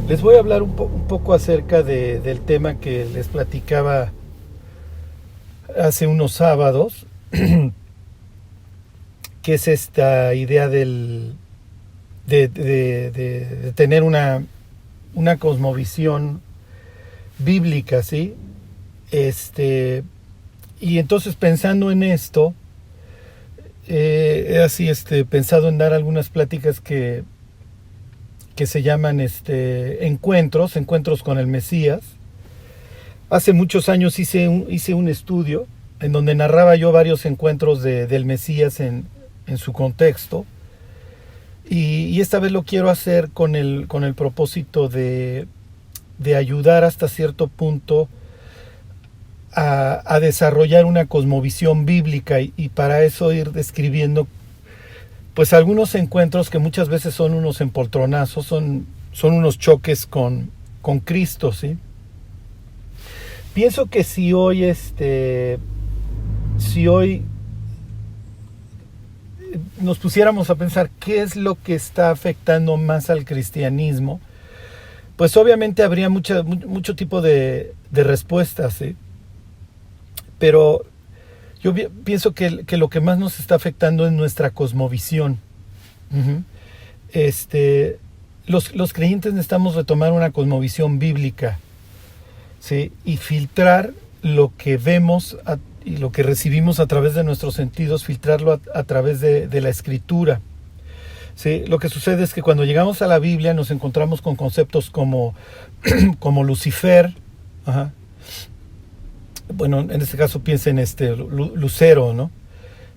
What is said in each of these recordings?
Les voy a hablar un poco acerca del tema que les platicaba hace unos sábados, que es esta idea de tener una cosmovisión bíblica, ¿sí? Y entonces pensando en esto, pensado en dar algunas pláticas que se llaman encuentros con el Mesías. Hace muchos años hice un estudio en donde narraba yo varios encuentros del Mesías en su contexto, y esta vez lo quiero hacer con el propósito de ayudar hasta cierto punto a desarrollar una cosmovisión bíblica, y para eso ir describiendo pues algunos encuentros que muchas veces son unos empoltronazos, son unos choques con Cristo, ¿sí? Pienso que si hoy nos pusiéramos a pensar qué es lo que está afectando más al cristianismo, pues obviamente habría mucho tipo de respuestas, ¿sí? Pero yo pienso que lo que más nos está afectando es nuestra cosmovisión. Uh-huh. Los creyentes necesitamos retomar una cosmovisión bíblica, ¿sí? Y filtrar lo que vemos y lo que recibimos a través de nuestros sentidos, filtrarlo a través de la escritura. ¿Sí? Lo que sucede es que cuando llegamos a la Biblia nos encontramos con conceptos como Lucifer. Ajá. Bueno, en este caso piensen Lucero, ¿no?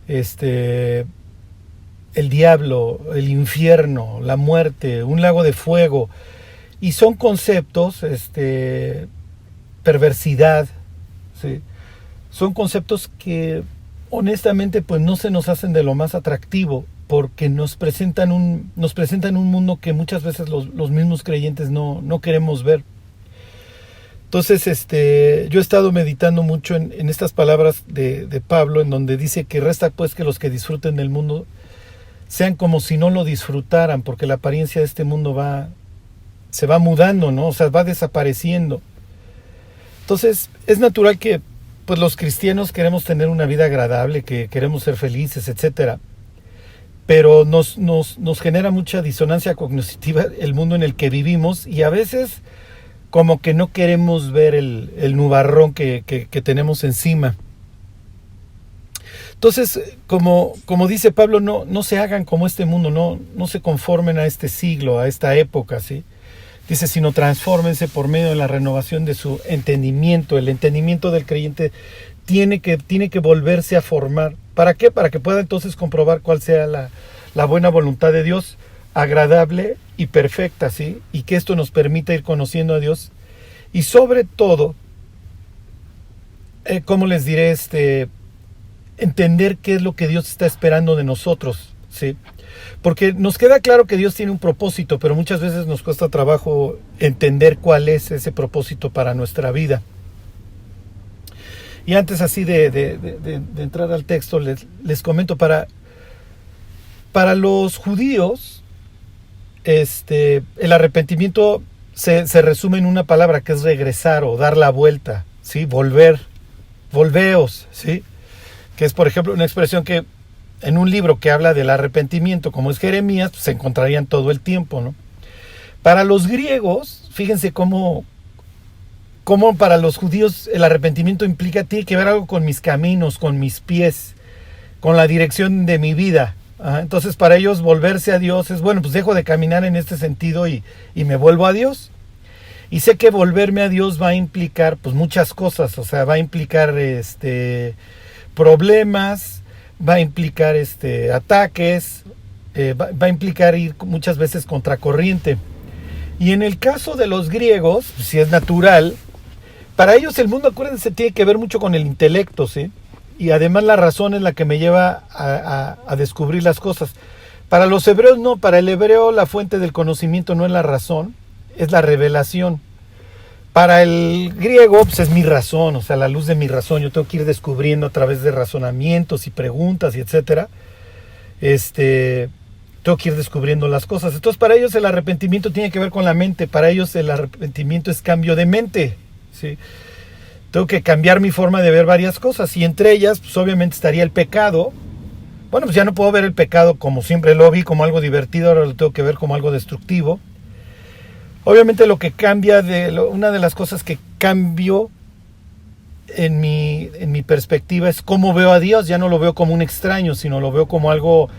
El diablo, el infierno, la muerte, un lago de fuego, y son conceptos, perversidad, ¿sí? Son conceptos que honestamente pues no se nos hacen de lo más atractivo, porque nos presentan un mundo que muchas veces los mismos creyentes no queremos ver. Entonces, yo he estado meditando mucho en estas palabras de Pablo, en donde dice que resta pues que los que disfruten del mundo sean como si no lo disfrutaran, porque la apariencia de este mundo se va mudando, ¿no? O sea, va desapareciendo. Entonces, es natural que pues los cristianos queremos tener una vida agradable, que queremos ser felices, etcétera. Pero nos genera mucha disonancia cognitiva el mundo en el que vivimos, y a veces como que no queremos ver el nubarrón que tenemos encima. Entonces, como dice Pablo, no se hagan como este mundo, no se conformen a este siglo, a esta época, ¿sí? Dice, sino transfórmense por medio de la renovación de su entendimiento. El entendimiento del creyente tiene que volverse a formar. ¿Para qué? Para que pueda entonces comprobar cuál sea la buena voluntad de Dios, agradable y perfecta, ¿sí? Y que esto nos permita ir conociendo a Dios, y sobre todo, ¿cómo les diré? Entender qué es lo que Dios está esperando de nosotros, ¿sí? Porque nos queda claro que Dios tiene un propósito, pero muchas veces nos cuesta trabajo entender cuál es ese propósito para nuestra vida. Y antes así de entrar al texto, les comento, para los judíos, el arrepentimiento se resume en una palabra que es regresar o dar la vuelta, ¿sí? Volveos, ¿sí? Que es, por ejemplo, una expresión que en un libro que habla del arrepentimiento, como es Jeremías, pues se encontrarían todo el tiempo, ¿no? Para los griegos, fíjense cómo para los judíos el arrepentimiento tiene que ver algo con mis caminos, con mis pies, con la dirección de mi vida. Entonces para ellos volverse a Dios es, bueno, pues dejo de caminar en este sentido y me vuelvo a Dios. Y sé que volverme a Dios va a implicar pues muchas cosas, o sea, va a implicar problemas, va a implicar ataques, va a implicar ir muchas veces contracorriente. Y en el caso de los griegos, si es natural, para ellos el mundo, acuérdense, tiene que ver mucho con el intelecto, ¿sí? Y además la razón es la que me lleva a descubrir las cosas. Para los hebreos no, para el hebreo la fuente del conocimiento no es la razón, es la revelación. Para el griego pues es mi razón, o sea, la luz de mi razón. Yo tengo que ir descubriendo a través de razonamientos y preguntas y etcétera. Entonces tengo que ir descubriendo las cosas. Entonces para ellos el arrepentimiento tiene que ver con la mente, para ellos el arrepentimiento es cambio de mente, ¿sí? Tengo que cambiar mi forma de ver varias cosas, y entre ellas, pues obviamente estaría el pecado. Bueno, pues ya no puedo ver el pecado como siempre lo vi, como algo divertido, ahora lo tengo que ver como algo destructivo. Obviamente lo que cambia, una de las cosas que cambio en mi perspectiva es cómo veo a Dios. Ya no lo veo como un extraño, sino lo veo como algo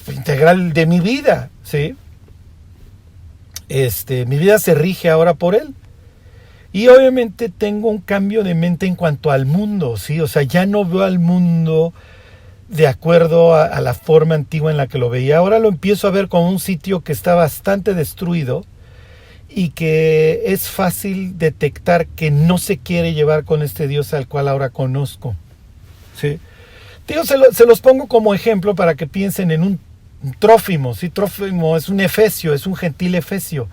integral de mi vida, ¿sí? Mi vida se rige ahora por Él. Y obviamente tengo un cambio de mente en cuanto al mundo, ¿sí? O sea, ya no veo al mundo de acuerdo a la forma antigua en la que lo veía. Ahora lo empiezo a ver como un sitio que está bastante destruido y que es fácil detectar que no se quiere llevar con este Dios al cual ahora conozco, ¿sí? Digo, se los pongo como ejemplo para que piensen en un Trófimo, ¿sí? Trófimo es un efesio, es un gentil efesio.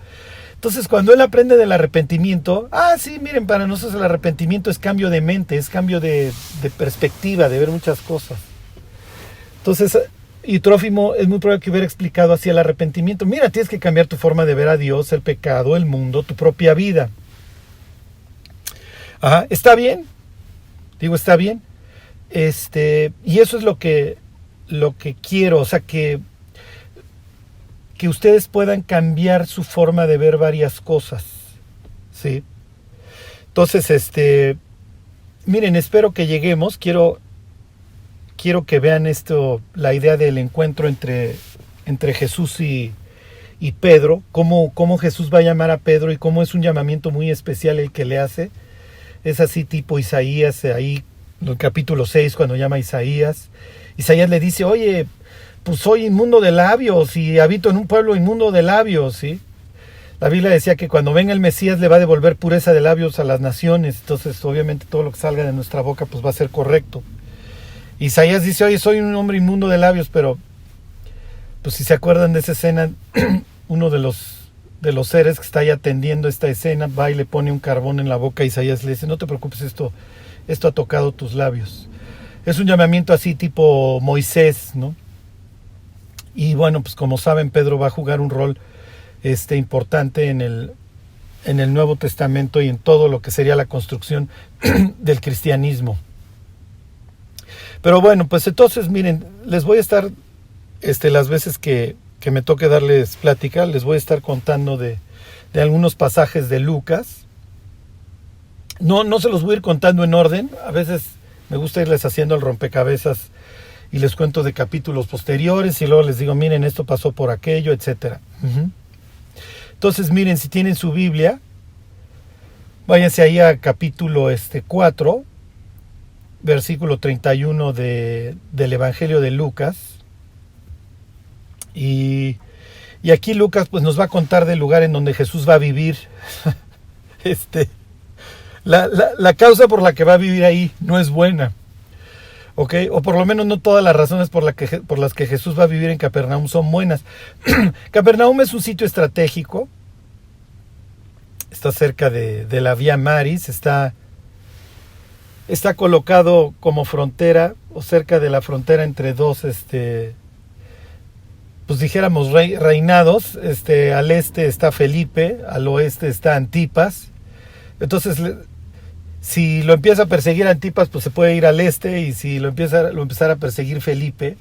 Entonces, cuando él aprende del arrepentimiento, sí, miren, para nosotros el arrepentimiento es cambio de mente, es cambio de perspectiva, de ver muchas cosas. Entonces, y Trófimo es muy probable que hubiera explicado así el arrepentimiento. Mira, tienes que cambiar tu forma de ver a Dios, el pecado, el mundo, tu propia vida. Está bien, digo, está bien. Y eso es lo que quiero, o sea, que ustedes puedan cambiar su forma de ver varias cosas, ¿sí? Entonces, miren, espero que lleguemos, quiero que vean esto, la idea del encuentro entre Jesús y Pedro, cómo Jesús va a llamar a Pedro y cómo es un llamamiento muy especial el que le hace. Es así tipo Isaías, ahí en el capítulo 6, cuando llama a Isaías le dice, oye, pues soy inmundo de labios y habito en un pueblo inmundo de labios, ¿sí? La Biblia decía que cuando venga el Mesías le va a devolver pureza de labios a las naciones, entonces obviamente todo lo que salga de nuestra boca pues va a ser correcto. Isaías dice, oye, soy un hombre inmundo de labios, pero pues si se acuerdan de esa escena, uno de los seres que está ahí atendiendo esta escena va y le pone un carbón en la boca a Isaías, le dice, no te preocupes, esto ha tocado tus labios. Es un llamamiento así tipo Moisés, ¿no? Y bueno, pues como saben, Pedro va a jugar un rol importante en el Nuevo Testamento y en todo lo que sería la construcción del cristianismo. Pero bueno, pues entonces miren, les voy a estar las veces que me toque darles plática, les voy a estar contando de algunos pasajes de Lucas. No se los voy a ir contando en orden, a veces me gusta irles haciendo el rompecabezas y les cuento de capítulos posteriores y luego les digo, miren, esto pasó por aquello, etcétera. Entonces, miren, si tienen su Biblia, váyanse ahí a capítulo 4, versículo 31 del Evangelio de Lucas. Y aquí Lucas pues nos va a contar del lugar en donde Jesús va a vivir. La causa por la que va a vivir ahí no es buena. ¿Ok? O por lo menos no todas las razones por las que Jesús va a vivir en Capernaum son buenas. Capernaum es un sitio estratégico. Está cerca de la Vía Maris. Está colocado como frontera o cerca de la frontera entre dos, pues dijéramos reinados. Al este está Felipe, al oeste está Antipas. Entonces, si lo empieza a perseguir Antipas, pues se puede ir al este, y si lo empezara a perseguir Felipe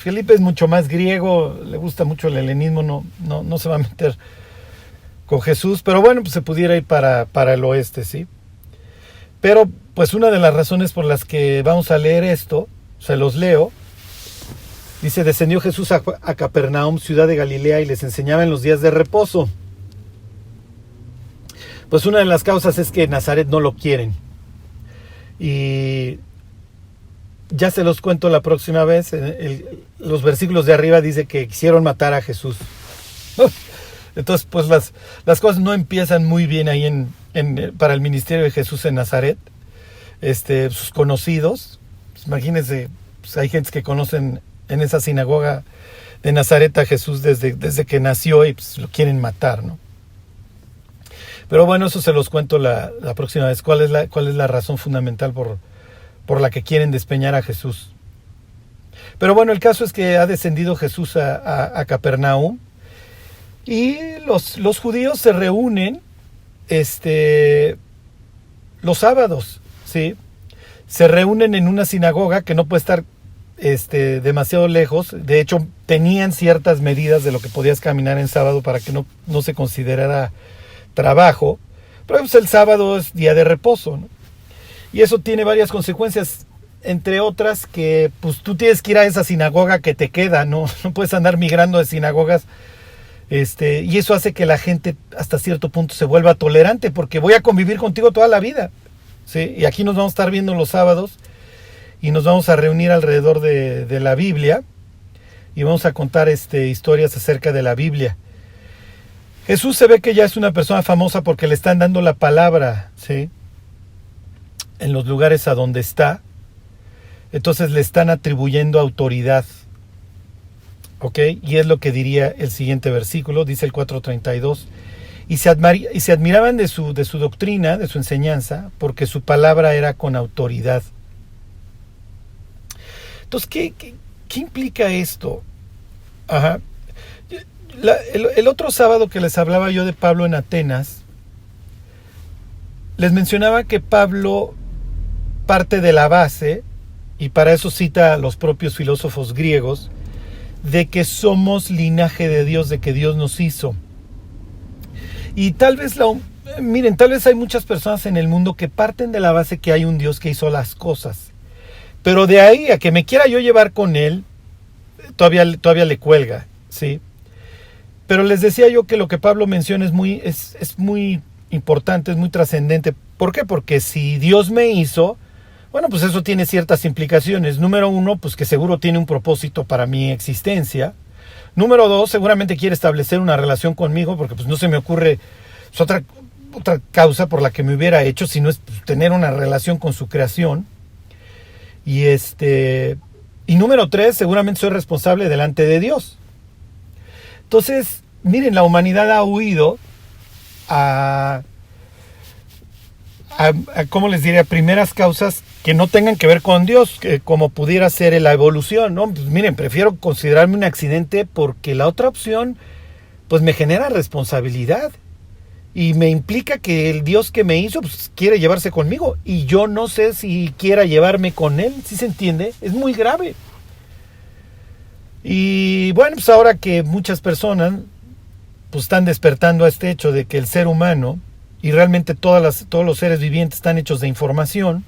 es mucho más griego, le gusta mucho el helenismo, no se va a meter con Jesús, pero bueno, pues se pudiera ir para el oeste, ¿sí? Pero pues una de las razones por las que vamos a leer esto, se los leo, dice, descendió Jesús a Capernaum, ciudad de Galilea, y les enseñaba en los días de reposo. Pues una de las causas es que Nazaret no lo quieren. Y ya se los cuento la próxima vez. Los versículos de arriba dice que quisieron matar a Jesús. Entonces, pues las cosas no empiezan muy bien ahí para el ministerio de Jesús en Nazaret. Sus conocidos, pues imagínense, pues hay gente que conocen en esa sinagoga de Nazaret a Jesús desde que nació y pues lo quieren matar, ¿no? Pero bueno, eso se los cuento la próxima vez. ¿Cuál es la razón fundamental por la que quieren despeñar a Jesús? Pero bueno, el caso es que ha descendido Jesús a Capernaum y los judíos se reúnen los sábados, ¿sí? Se reúnen en una sinagoga que no puede estar demasiado lejos. De hecho, tenían ciertas medidas de lo que podías caminar en sábado para que no se considerara trabajo. Pero pues, el sábado es día de reposo, ¿no? Y eso tiene varias consecuencias, entre otras que pues tú tienes que ir a esa sinagoga que te queda, no puedes andar migrando de sinagogas. Y eso hace que la gente hasta cierto punto se vuelva tolerante, porque voy a convivir contigo toda la vida, ¿sí? Y aquí nos vamos a estar viendo los sábados y nos vamos a reunir alrededor de la Biblia y vamos a contar historias acerca de la Biblia. Jesús se ve que ya es una persona famosa porque le están dando la palabra, ¿sí? En los lugares a donde está. Entonces le están atribuyendo autoridad. ¿Ok? Y es lo que diría el siguiente versículo, dice el 4:32. Y se admiraban de su doctrina, de su enseñanza, porque su palabra era con autoridad. Entonces, ¿qué implica esto? Ajá. El otro sábado que les hablaba yo de Pablo en Atenas, les mencionaba que Pablo parte de la base, y para eso cita a los propios filósofos griegos, de que somos linaje de Dios, de que Dios nos hizo. Y tal vez hay muchas personas en el mundo que parten de la base que hay un Dios que hizo las cosas. Pero de ahí a que me quiera yo llevar con él, todavía le cuelga, ¿sí? Pero les decía yo que lo que Pablo menciona es muy importante, es muy trascendente. ¿Por qué? Porque si Dios me hizo, bueno, pues eso tiene ciertas implicaciones. Número uno, pues que seguro tiene un propósito para mi existencia. Número dos, seguramente quiere establecer una relación conmigo, porque pues no se me ocurre otra causa por la que me hubiera hecho, sino es tener una relación con su creación. Y número tres, seguramente soy responsable delante de Dios. Entonces, miren, la humanidad ha huido ¿cómo les diría? Primeras causas que no tengan que ver con Dios, como pudiera ser la evolución, ¿no? Pues miren, prefiero considerarme un accidente porque la otra opción, pues me genera responsabilidad y me implica que el Dios que me hizo, pues quiere llevarse conmigo y yo no sé si quiera llevarme con él, ¿sí se entiende? Es muy grave. Y bueno, pues ahora que muchas personas pues están despertando a este hecho de que el ser humano y realmente todos los seres vivientes están hechos de información,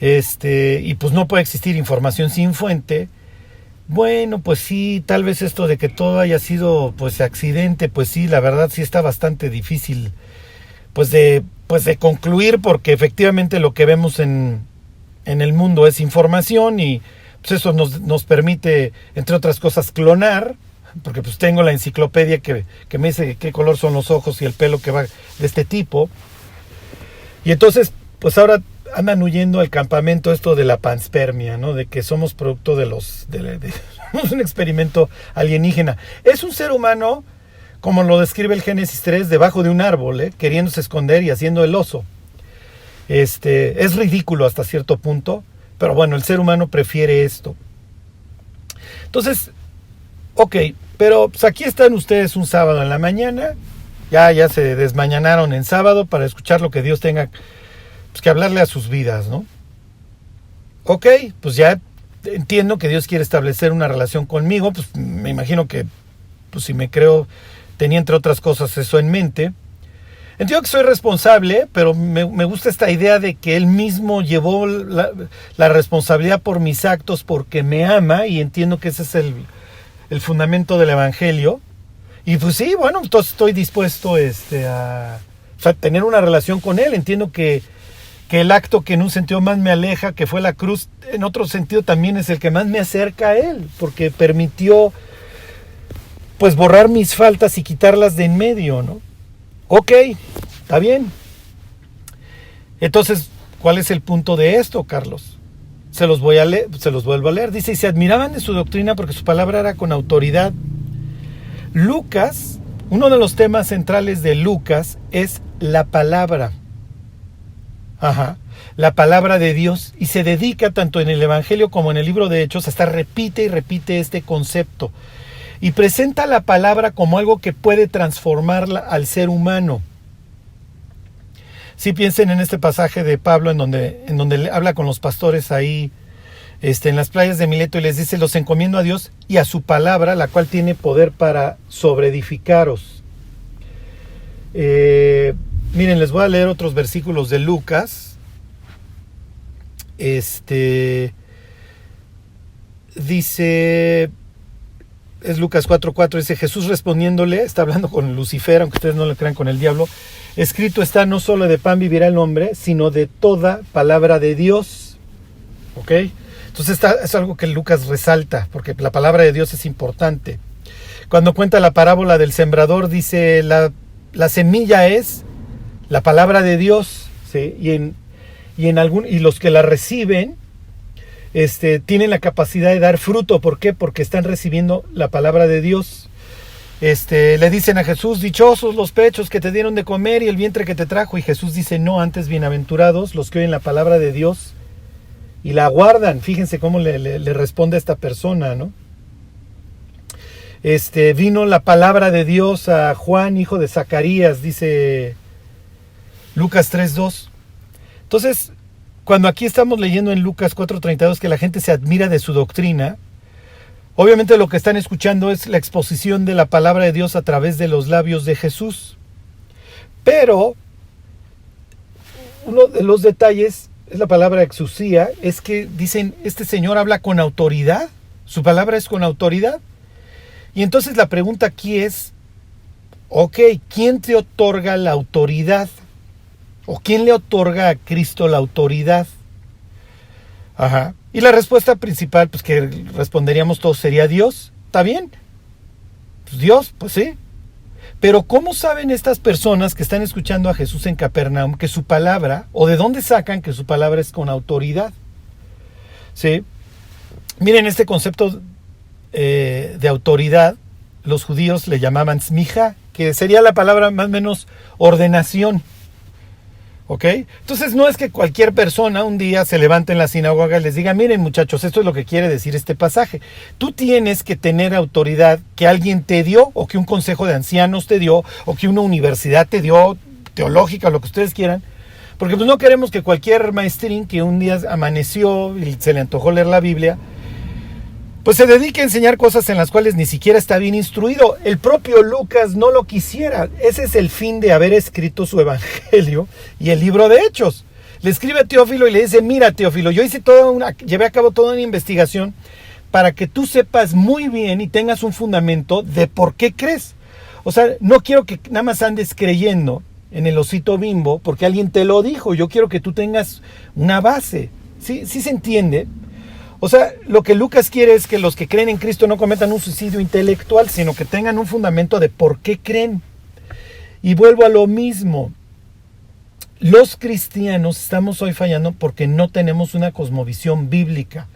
y pues no puede existir información sin fuente. Bueno, pues sí, tal vez esto de que todo haya sido pues accidente, pues sí, la verdad sí está bastante difícil pues de concluir, porque efectivamente lo que vemos en el mundo es información y pues eso nos permite, entre otras cosas, clonar. Porque pues tengo la enciclopedia que me dice qué color son los ojos y el pelo que va de este tipo. Y entonces, pues ahora andan huyendo al campamento esto de la panspermia, ¿no? De que somos producto de un experimento alienígena. Es un ser humano, como lo describe el Génesis 3, debajo de un árbol, queriéndose esconder y haciendo el oso. Es ridículo hasta cierto punto, pero bueno, el ser humano prefiere esto. Entonces, ok, pero pues aquí están ustedes un sábado en la mañana, ya se desmañanaron en sábado para escuchar lo que Dios tenga pues, que hablarle a sus vidas, ¿no? Ok, pues ya entiendo que Dios quiere establecer una relación conmigo, pues me imagino que pues si me creo tenía entre otras cosas eso en mente. Entiendo que soy responsable, pero me gusta esta idea de que Él mismo llevó la responsabilidad por mis actos porque me ama, y entiendo que ese es el fundamento del evangelio. Y pues sí, bueno, entonces estoy dispuesto a tener una relación con él. Entiendo que el acto que en un sentido más me aleja, que fue la cruz, en otro sentido también es el que más me acerca a él, porque permitió pues borrar mis faltas y quitarlas de en medio, ¿no? Ok, está bien. Entonces, ¿cuál es el punto de esto, Carlos? Se los vuelvo a leer. Dice, y se admiraban de su doctrina porque su palabra era con autoridad. Lucas, uno de los temas centrales de Lucas es la palabra. Ajá. la palabra de Dios y se dedica tanto en el Evangelio como en el libro de Hechos, hasta repite y repite este concepto y presenta la palabra como algo que puede transformarla al ser humano. Si piensen en este pasaje de Pablo en donde habla con los pastores ahí en las playas de Mileto y les dice: los encomiendo a Dios y a su palabra, la cual tiene poder para sobreedificaros. Miren, les voy a leer otros versículos de Lucas. Dice, es Lucas 4:4, dice: Jesús respondiéndole, está hablando con Lucifer, aunque ustedes no le crean, con el diablo: escrito está, no solo de pan vivirá el hombre, sino de toda palabra de Dios. ¿Ok? Entonces es algo que Lucas resalta, porque la palabra de Dios es importante. Cuando cuenta la parábola del sembrador, dice, la semilla es la palabra de Dios, ¿sí? Y los que la reciben tienen la capacidad de dar fruto. ¿Por qué? Porque están recibiendo la palabra de Dios. Le dicen a Jesús: dichosos los pechos que te dieron de comer y el vientre que te trajo. Y Jesús dice: no, antes bienaventurados los que oyen la palabra de Dios y la guardan. Fíjense cómo le responde a esta persona, ¿no? Vino la palabra de Dios a Juan, hijo de Zacarías, dice Lucas 3:2. Entonces, cuando aquí estamos leyendo en Lucas 4:32 que la gente se admira de su doctrina, obviamente lo que están escuchando es la exposición de la palabra de Dios a través de los labios de Jesús. Pero uno de los detalles es la palabra exusía, es que dicen: este señor habla con autoridad, su palabra es con autoridad. Y entonces la pregunta aquí es: ok, ¿quién te otorga la autoridad? ¿O quién le otorga a Cristo la autoridad? Ajá. Y la respuesta principal, pues que responderíamos todos, sería Dios. ¿Está bien? Pues Dios, pues sí. Pero ¿cómo saben estas personas que están escuchando a Jesús en Capernaum que su palabra, o de dónde sacan que su palabra es con autoridad? ¿Sí? Miren, este concepto de autoridad, los judíos le llamaban smija, que sería la palabra más o menos ordenación. ¿Ok? Entonces no es que cualquier persona un día se levante en la sinagoga y les diga: miren muchachos, esto es lo que quiere decir este pasaje. Tú tienes que tener autoridad que alguien te dio, o que un consejo de ancianos te dio, o que una universidad te dio, teológica, o lo que ustedes quieran. Porque pues no queremos que cualquier maestrín que un día amaneció y se le antojó leer la Biblia, pues se dedique a enseñar cosas en las cuales ni siquiera está bien instruido. El propio Lucas no lo quisiera. Ese es el fin de haber escrito su Evangelio y el libro de Hechos. Le escribe a Teófilo y le dice: mira, Teófilo, yo llevé a cabo toda una investigación para que tú sepas muy bien y tengas un fundamento de por qué crees. O sea, no quiero que nada más andes creyendo en el osito Bimbo porque alguien te lo dijo. Yo quiero que tú tengas una base. ¿Sí se entiende? O sea, lo que Lucas quiere es que los que creen en Cristo no cometan un suicidio intelectual, sino que tengan un fundamento de por qué creen. Y vuelvo a lo mismo. Los cristianos estamos hoy fallando porque no tenemos una cosmovisión bíblica.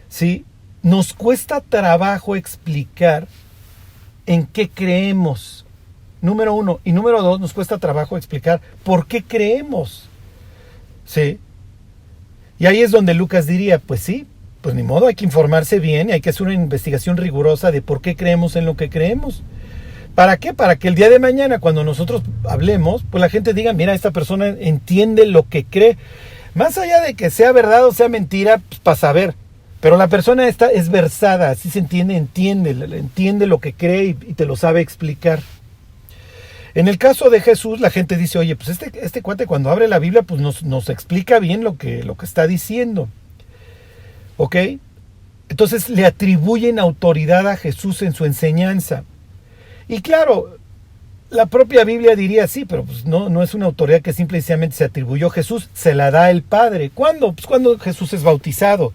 ¿Sí? Nos cuesta trabajo explicar en qué creemos. Número uno. Y número dos, nos cuesta trabajo explicar por qué creemos. ¿Sí? Y ahí es donde Lucas diría: pues sí, pues ni modo, hay que informarse bien y hay que hacer una investigación rigurosa de por qué creemos en lo que creemos. ¿Para qué? Para que el día de mañana, cuando nosotros hablemos, pues la gente diga: mira, esta persona entiende lo que cree. Más allá de que sea verdad o sea mentira, pues para saber. Pero la persona es versada, así se entiende lo que cree y te lo sabe explicar. En el caso de Jesús, la gente dice: oye, pues este cuate cuando abre la Biblia, pues nos explica bien lo que está diciendo. ¿Ok? Entonces le atribuyen autoridad a Jesús en su enseñanza. Y claro, la propia Biblia diría: sí, pero pues no es una autoridad que simple y sencillamente se atribuyó a Jesús, se la da el Padre. ¿Cuándo? Pues cuando Jesús es bautizado.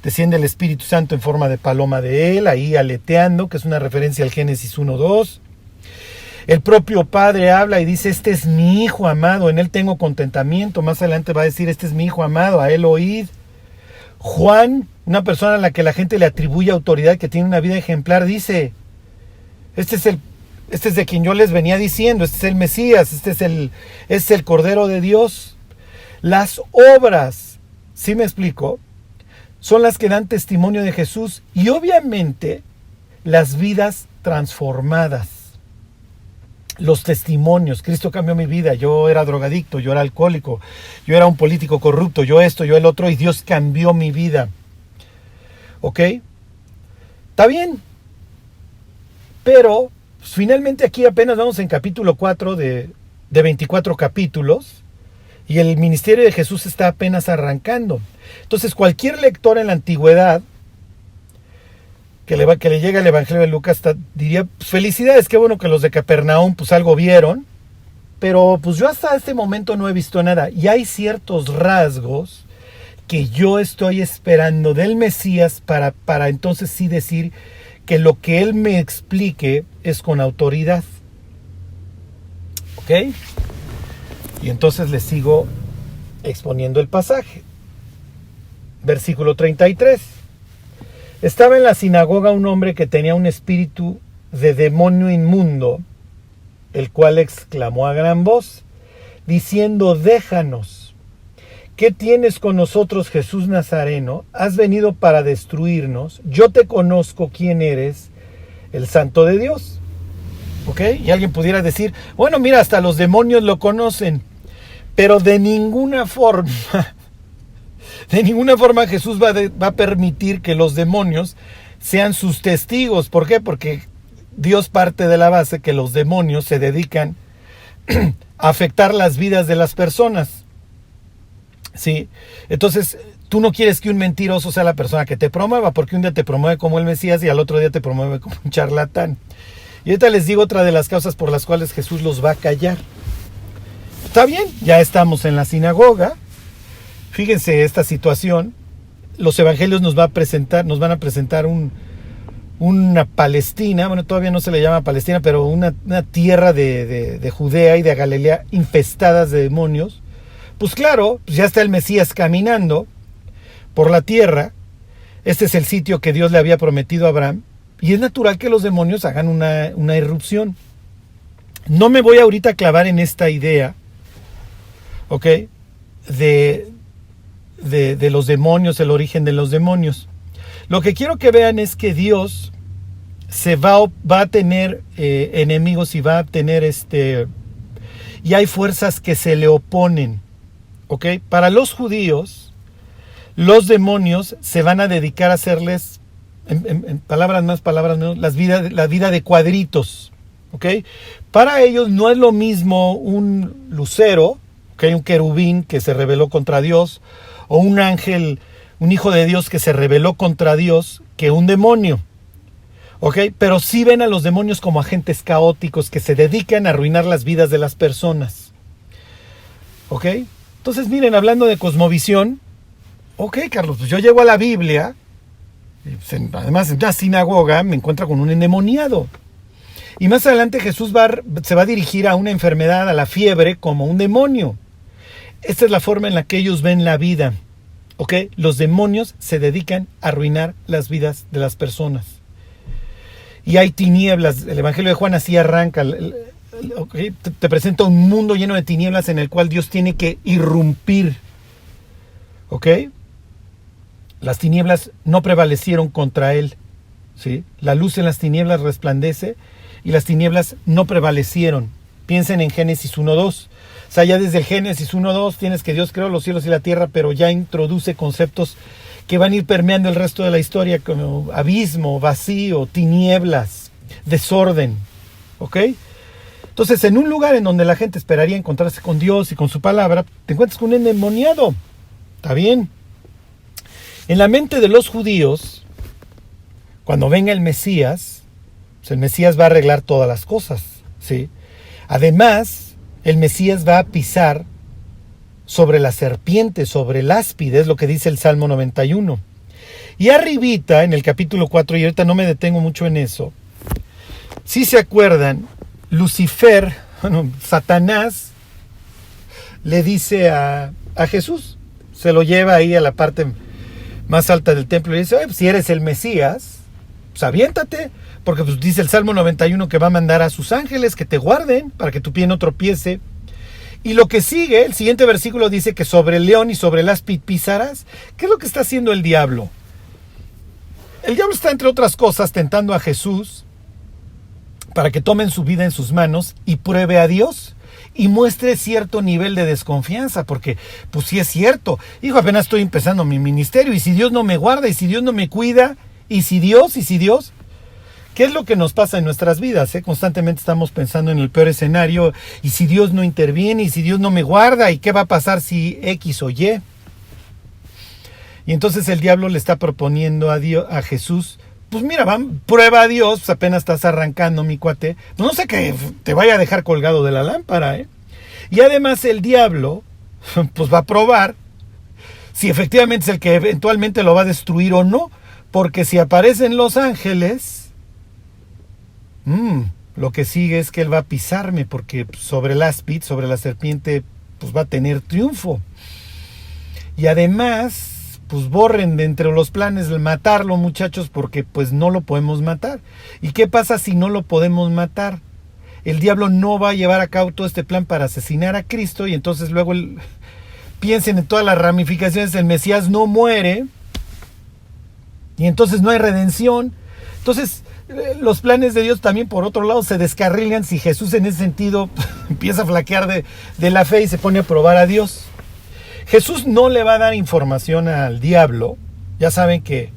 Desciende el Espíritu Santo en forma de paloma de él, ahí aleteando, que es una referencia al Génesis 1:2. El propio Padre habla y dice: este es mi Hijo amado, en él tengo contentamiento. Más adelante va a decir: este es mi Hijo amado, a él oíd. Juan, una persona a la que la gente le atribuye autoridad, que tiene una vida ejemplar, dice: este es de quien yo les venía diciendo, este es el Mesías, este es el Cordero de Dios. Las obras, ¿sí me explico?, son las que dan testimonio de Jesús y obviamente las vidas transformadas. Los testimonios. Cristo cambió mi vida. Yo era drogadicto, yo era alcohólico, yo era un político corrupto, yo esto, yo el otro, y Dios cambió mi vida. ¿Ok? Está bien. Pero pues, finalmente aquí apenas vamos en capítulo 4 de 24 capítulos y el ministerio de Jesús está apenas arrancando. Entonces cualquier lector en la antigüedad que le llega el Evangelio de Lucas diría, pues, felicidades, qué bueno que los de Capernaum pues algo vieron, pero pues yo hasta este momento no he visto nada. Y hay ciertos rasgos que yo estoy esperando del Mesías para entonces sí decir que lo que él me explique es con autoridad. ¿Ok? Y entonces les sigo exponiendo el pasaje. Versículo 33. Estaba en la sinagoga un hombre que tenía un espíritu de demonio inmundo, el cual exclamó a gran voz, diciendo, déjanos. ¿Qué tienes con nosotros, Jesús Nazareno? ¿Has venido para destruirnos? Yo te conozco quién eres, el Santo de Dios. ¿Ok? Y alguien pudiera decir, bueno, mira, hasta los demonios lo conocen. Pero de ninguna forma Jesús va a permitir que los demonios sean sus testigos. ¿Por qué? Porque Dios parte de la base que los demonios se dedican a afectar las vidas de las personas. ¿Sí? Entonces, tú no quieres que un mentiroso sea la persona que te promueva, porque un día te promueve como el Mesías y al otro día te promueve como un charlatán. Y ahorita les digo otra de las causas por las cuales Jesús los va a callar. Está bien, ya estamos en la sinagoga. Fíjense esta situación. Los evangelios nos van a presentar una Palestina, bueno, todavía no se le llama Palestina, pero una tierra de Judea y de Galilea infestadas de demonios. Pues claro, pues ya está el Mesías caminando por la tierra. Este es el sitio que Dios le había prometido a Abraham. Y es natural que los demonios hagan una irrupción. No me voy ahorita a clavar en esta idea, ¿ok?, de los demonios, el origen de los demonios. Lo que quiero que vean es que Dios va a tener enemigos y va a tener y hay fuerzas que se le oponen. ¿Ok? Para los judíos, los demonios se van a dedicar a hacerles, en palabras más, palabras menos, la vida de cuadritos. ¿Ok? Para ellos no es lo mismo un lucero, ¿ok?, un querubín que se rebeló contra Dios, o un ángel, un hijo de Dios que se rebeló contra Dios, que un demonio. ¿Ok? Pero sí ven a los demonios como agentes caóticos que se dedican a arruinar las vidas de las personas. ¿Ok? Entonces, miren, hablando de cosmovisión, ok, Carlos, pues yo llego a la Biblia, y pues además en una sinagoga me encuentro con un endemoniado. Y más adelante Jesús se va a dirigir a una enfermedad, a la fiebre, como un demonio. Esta es la forma en la que ellos ven la vida. ¿Ok? Los demonios se dedican a arruinar las vidas de las personas. Y hay tinieblas. El Evangelio de Juan así arranca. ¿Okay? Te presenta un mundo lleno de tinieblas en el cual Dios tiene que irrumpir. ¿Ok? Las tinieblas no prevalecieron contra él. ¿Sí? La luz en las tinieblas resplandece y las tinieblas no prevalecieron. Piensen en Génesis 1:2. O sea, ya desde el Génesis 1:2 tienes que Dios creó los cielos y la tierra, pero ya introduce conceptos que van a ir permeando el resto de la historia, como abismo, vacío, tinieblas, desorden. ¿Ok? Entonces, en un lugar en donde la gente esperaría encontrarse con Dios y con su palabra, te encuentras con un endemoniado. ¿Está bien? En la mente de los judíos, cuando venga el Mesías, pues el Mesías va a arreglar todas las cosas. ¿Sí? Además, el Mesías va a pisar sobre la serpiente, sobre el áspide, es lo que dice el Salmo 91. Y arribita, en el capítulo 4, y ahorita no me detengo mucho en eso, si se acuerdan, Lucifer, Satanás, le dice a Jesús, se lo lleva ahí a la parte más alta del templo y le dice, oye, pues, si eres el Mesías, pues aviéntate, porque pues, dice el Salmo 91 que va a mandar a sus ángeles que te guarden para que tu pie no tropiece. Y lo que sigue, el siguiente versículo dice que sobre el león y sobre el áspid pisarás. ¿Qué es lo que está haciendo el diablo? El diablo está, entre otras cosas, tentando a Jesús para que tomen su vida en sus manos y pruebe a Dios y muestre cierto nivel de desconfianza, porque pues sí es cierto, hijo, apenas estoy empezando mi ministerio, y si Dios no me guarda, y si Dios no me cuida, y si Dios, ¿qué es lo que nos pasa en nuestras vidas? Constantemente estamos pensando en el peor escenario, y si Dios no interviene, y si Dios no me guarda, y qué va a pasar si X o Y. Y entonces el diablo le está proponiendo a Jesús, pues mira, prueba a Dios, pues apenas estás arrancando, mi cuate, pues no sé que te vaya a dejar colgado de la lámpara, ¿eh? Y además el diablo, pues va a probar si efectivamente es el que eventualmente lo va a destruir o no, porque si aparecen los ángeles, lo que sigue es que él va a pisarme, porque sobre el áspid, sobre la serpiente, pues va a tener triunfo. Y además, pues borren de entre los planes el matarlo, muchachos, porque pues no lo podemos matar. ¿Y qué pasa si no lo podemos matar? El diablo no va a llevar a cabo todo este plan para asesinar a Cristo, y entonces luego piensen en todas las ramificaciones, el Mesías no muere, y entonces no hay redención. Entonces los planes de Dios también por otro lado se descarrilan si Jesús en ese sentido empieza a flaquear de la fe y se pone a probar a Dios. Jesús no le va a dar información al diablo. Ya saben que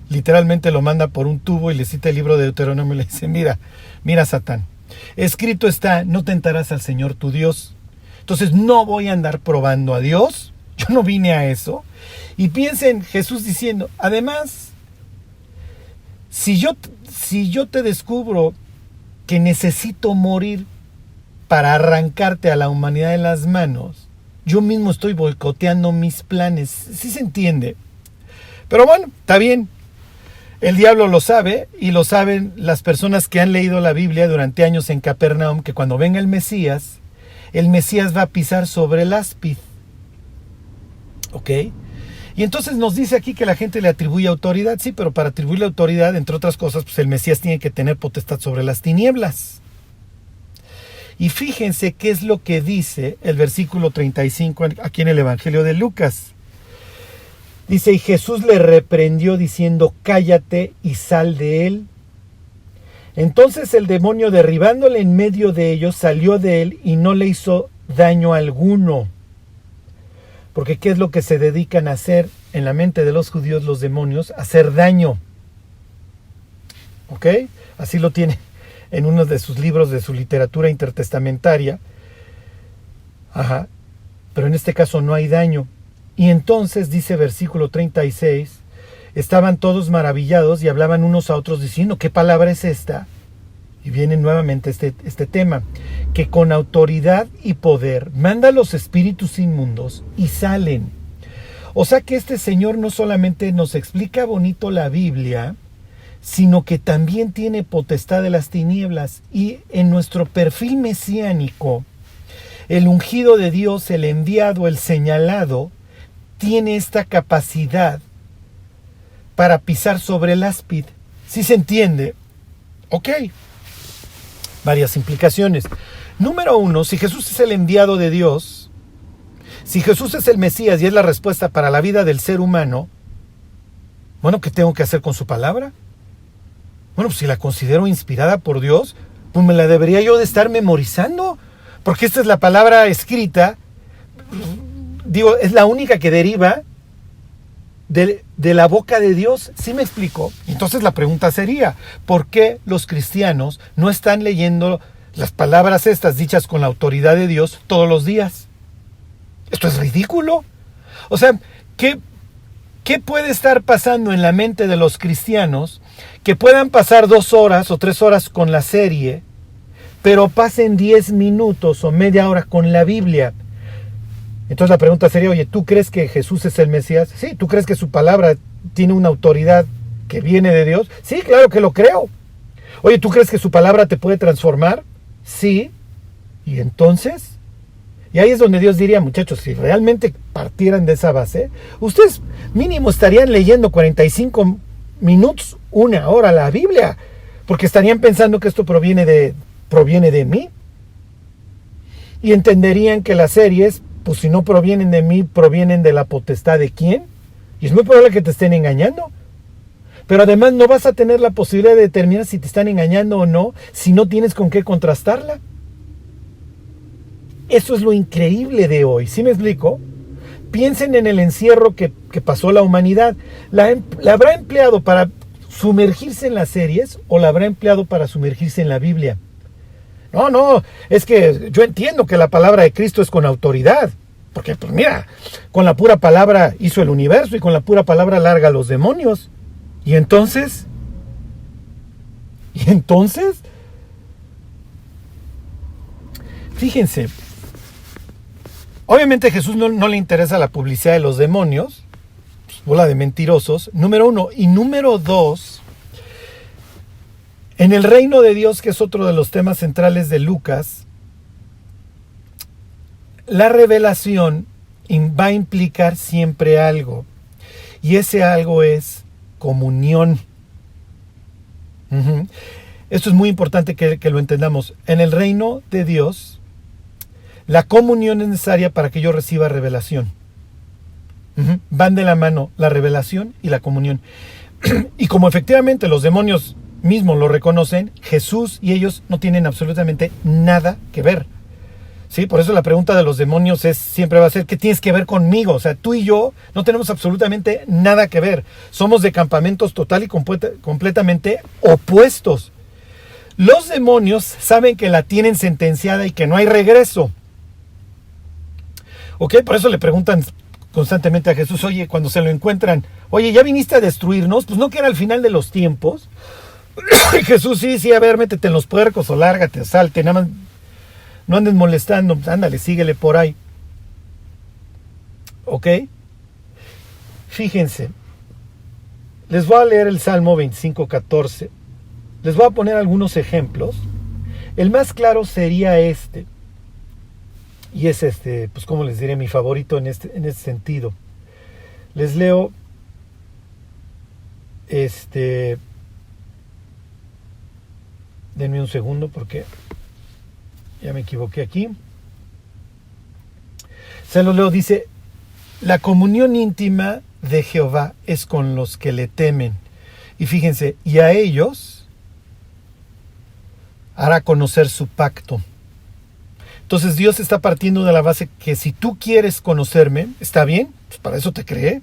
literalmente lo manda por un tubo y le cita el libro de Deuteronomio y le dice, mira Satán, escrito está, no tentarás al Señor tu Dios. Entonces no voy a andar probando a Dios, yo no vine a eso. Y piensen Jesús diciendo, además, si yo te descubro que necesito morir para arrancarte a la humanidad de las manos, yo mismo estoy boicoteando mis planes. ¿Sí se entiende? Pero bueno, está bien. El diablo lo sabe, y lo saben las personas que han leído la Biblia durante años en Capernaum, que cuando venga el Mesías va a pisar sobre el áspid. ¿Ok? Y entonces nos dice aquí que la gente le atribuye autoridad. Sí, pero para atribuirle autoridad, entre otras cosas, pues el Mesías tiene que tener potestad sobre las tinieblas. Y fíjense qué es lo que dice el versículo 35 aquí en el Evangelio de Lucas. Dice, y Jesús le reprendió diciendo, cállate y sal de él. Entonces el demonio, derribándole en medio de ellos, salió de él y no le hizo daño alguno. Porque ¿qué es lo que se dedican a hacer en la mente de los judíos los demonios? Hacer daño. ¿Ok? Así lo tiene en uno de sus libros de su literatura intertestamentaria. Ajá. Pero en este caso no hay daño. Y entonces, dice versículo 36, estaban todos maravillados y hablaban unos a otros diciendo, ¿qué palabra es esta? Y viene nuevamente este tema, que con autoridad y poder manda los espíritus inmundos y salen. O sea que este Señor no solamente nos explica bonito la Biblia, sino que también tiene potestad de las tinieblas. Y en nuestro perfil mesiánico, el ungido de Dios, el enviado, el señalado, tiene esta capacidad para pisar sobre el áspid. ¿Sí se entiende? Ok. Varias implicaciones. Número 1, si Jesús es el enviado de Dios, si Jesús es el Mesías y es la respuesta para la vida del ser humano, bueno, ¿qué tengo que hacer con su palabra? Bueno, pues si la considero inspirada por Dios, pues me la debería yo de estar memorizando, porque esta es la palabra escrita, digo, es la única que deriva de la boca de Dios. ¿Sí me explico? Entonces la pregunta sería, ¿por qué los cristianos no están leyendo las palabras estas dichas con la autoridad de Dios todos los días? Esto es ridículo. O sea, ¿qué puede estar pasando en la mente de los cristianos que puedan pasar 2 horas o 3 horas con la serie, pero pasen 10 minutos o media hora con la Biblia? Entonces la pregunta sería, oye, ¿tú crees que Jesús es el Mesías? Sí. ¿Tú crees que su palabra tiene una autoridad que viene de Dios? Sí, claro que lo creo. Oye, ¿tú crees que su palabra te puede transformar? Sí. ¿Y entonces? Y ahí es donde Dios diría, muchachos, si realmente partieran de esa base, ustedes mínimo estarían leyendo 45 minutos, 1 hora la Biblia, porque estarían pensando que esto proviene de mí. y entenderían que las series, pues si no provienen de mí, provienen de la potestad de quién. Y es muy probable que te estén engañando. Pero además no vas a tener la posibilidad de determinar si te están engañando o no, si no tienes con qué contrastarla. Eso es lo increíble de hoy. ¿Sí me explico? Piensen en el encierro que pasó la humanidad. ¿La habrá empleado para sumergirse en las series o la habrá empleado para sumergirse en la Biblia? No, es que yo entiendo que la palabra de Cristo es con autoridad. Porque, pues mira, con la pura palabra hizo el universo y con la pura palabra larga a los demonios. ¿Y entonces? Fíjense, obviamente a Jesús no le interesa la publicidad de los demonios, pues, bola de mentirosos, número 1. Y número 2, en el reino de Dios, que es otro de los temas centrales de Lucas, la revelación va a implicar siempre algo. Y ese algo es comunión. Esto es muy importante que lo entendamos. En el reino de Dios, la comunión es necesaria para que yo reciba revelación. Van de la mano la revelación y la comunión. Y como efectivamente los demonios mismos lo reconocen, Jesús y ellos no tienen absolutamente nada que ver. ¿Sí? Por eso la pregunta de los demonios siempre va a ser, ¿qué tienes que ver conmigo? O sea, tú y yo no tenemos absolutamente nada que ver. Somos de campamentos total y completamente opuestos. Los demonios saben que la tienen sentenciada y que no hay regreso. ¿Ok? Por eso le preguntan constantemente a Jesús, oye, cuando se lo encuentran, oye, ¿ya viniste a destruirnos? Pues no que era al final de los tiempos. Y Jesús, sí, a ver, métete en los puercos o lárgate, salte, nada más. No andes molestando, ándale, síguele por ahí. ¿Ok? Fíjense, les voy a leer el Salmo 25:14. Les voy a poner algunos ejemplos. El más claro sería este. Y es pues como les diré, mi favorito en este sentido. Les leo denme un segundo porque ya me equivoqué aquí. Se lo leo, dice: la comunión íntima de Jehová es con los que le temen. Y fíjense, y a ellos hará conocer su pacto. Entonces Dios está partiendo de la base que si tú quieres conocerme, está bien, pues para eso te creé.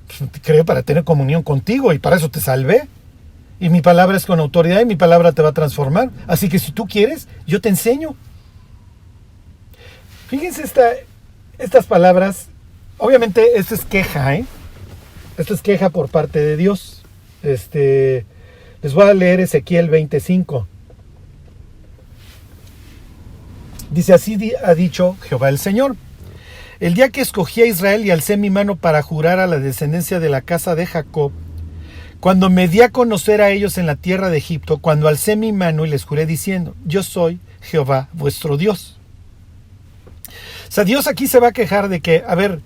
Pues te creé para tener comunión contigo y para eso te salvé. Y mi palabra es con autoridad y mi palabra te va a transformar. Así que si tú quieres, yo te enseño. Fíjense estas palabras. Obviamente esto es queja, Esto es queja por parte de Dios. Les voy a leer Ezequiel 25. Dice: así ha dicho Jehová el Señor: el día que escogí a Israel y alcé mi mano para jurar a la descendencia de la casa de Jacob, cuando me di a conocer a ellos en la tierra de Egipto, cuando alcé mi mano y les juré diciendo: yo soy Jehová vuestro Dios. O sea, Dios aquí se va a quejar de que, a ver,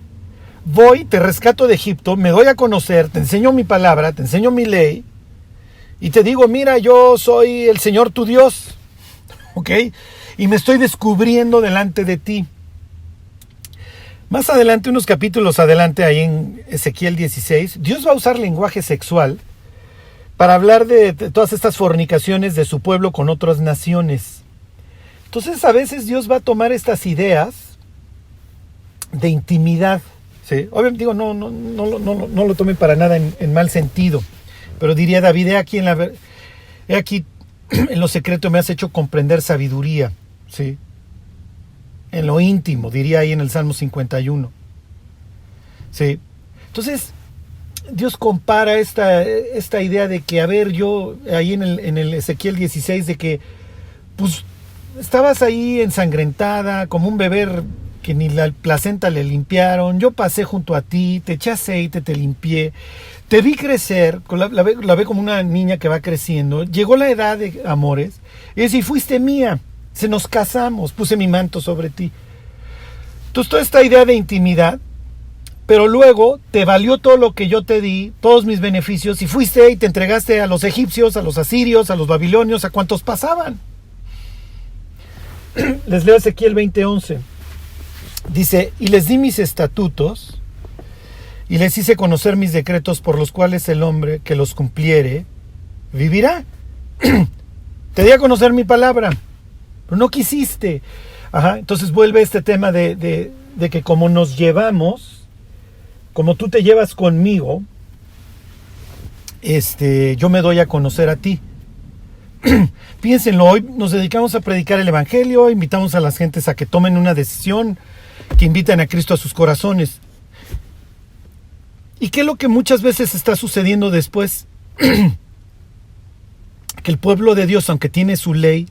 voy, te rescato de Egipto, me doy a conocer, te enseño mi palabra, te enseño mi ley, y te digo, mira, yo soy el Señor tu Dios, ¿ok? Y me estoy descubriendo delante de ti. Más adelante, unos capítulos adelante, ahí en Ezequiel 16, Dios va a usar lenguaje sexual para hablar de todas estas fornicaciones de su pueblo con otras naciones. Entonces, a veces Dios va a tomar estas ideas de intimidad, ¿sí? Obviamente digo, no lo tomen para nada en mal sentido, pero diría David: he aquí en lo secreto me has hecho comprender sabiduría, ¿sí? En lo íntimo, diría ahí en el Salmo 51. ¿Sí? Entonces, Dios compara esta idea de que, a ver, yo, ahí en el Ezequiel 16, de que, pues, estabas ahí ensangrentada, como un bebé que ni la placenta le limpiaron, yo pasé junto a ti, te eché aceite, te limpié, te vi crecer, la ve como una niña que va creciendo, llegó la edad de amores, y dice: fuiste mía, nos casamos, puse mi manto sobre ti. Entonces, toda esta idea de intimidad, pero luego te valió todo lo que yo te di, todos mis beneficios, y fuiste y te entregaste a los egipcios, a los asirios, a los babilonios, a cuantos pasaban. Les leo Ezequiel 20:11. Dice, y les di mis estatutos, y les hice conocer mis decretos por los cuales el hombre que los cumpliere, vivirá. Te di a conocer mi palabra, pero no quisiste. Entonces vuelve este tema de que como nos llevamos, como tú te llevas conmigo, yo me doy a conocer a ti. Piénsenlo, hoy nos dedicamos a predicar el evangelio, invitamos a las gentes a que tomen una decisión, que inviten a Cristo a sus corazones. ¿Y qué es lo que muchas veces está sucediendo después? Que el pueblo de Dios, aunque tiene su ley,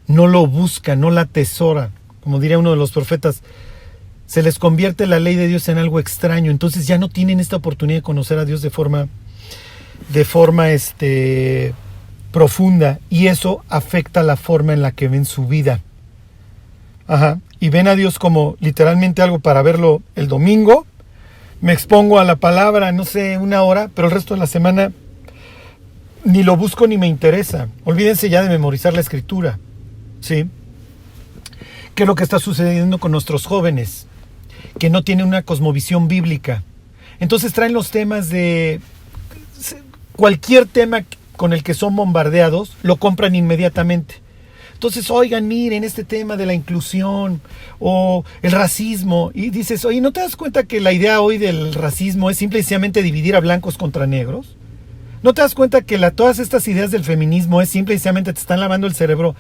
no lo busca, no la atesora. Como diría uno de los profetas, se les convierte la ley de Dios en algo extraño. Entonces ya no tienen esta oportunidad de conocer a Dios de forma profunda, y eso afecta la forma en la que ven su vida. Y ven a Dios como literalmente algo para verlo el domingo. Me expongo a la palabra, no sé, 1 hora, pero el resto de la semana ni lo busco ni me interesa. Olvídense ya de memorizar la escritura, ¿sí? ¿Qué es lo que está sucediendo con nuestros jóvenes? Que no tienen una cosmovisión bíblica. Entonces traen los temas de cualquier tema con el que son bombardeados, lo compran inmediatamente. Entonces, oigan, miren este tema de la inclusión o el racismo, y dices, oye, ¿no te das cuenta que la idea hoy del racismo es simplemente dividir a blancos contra negros? ¿No te das cuenta que todas estas ideas del feminismo es simplemente te están lavando el cerebro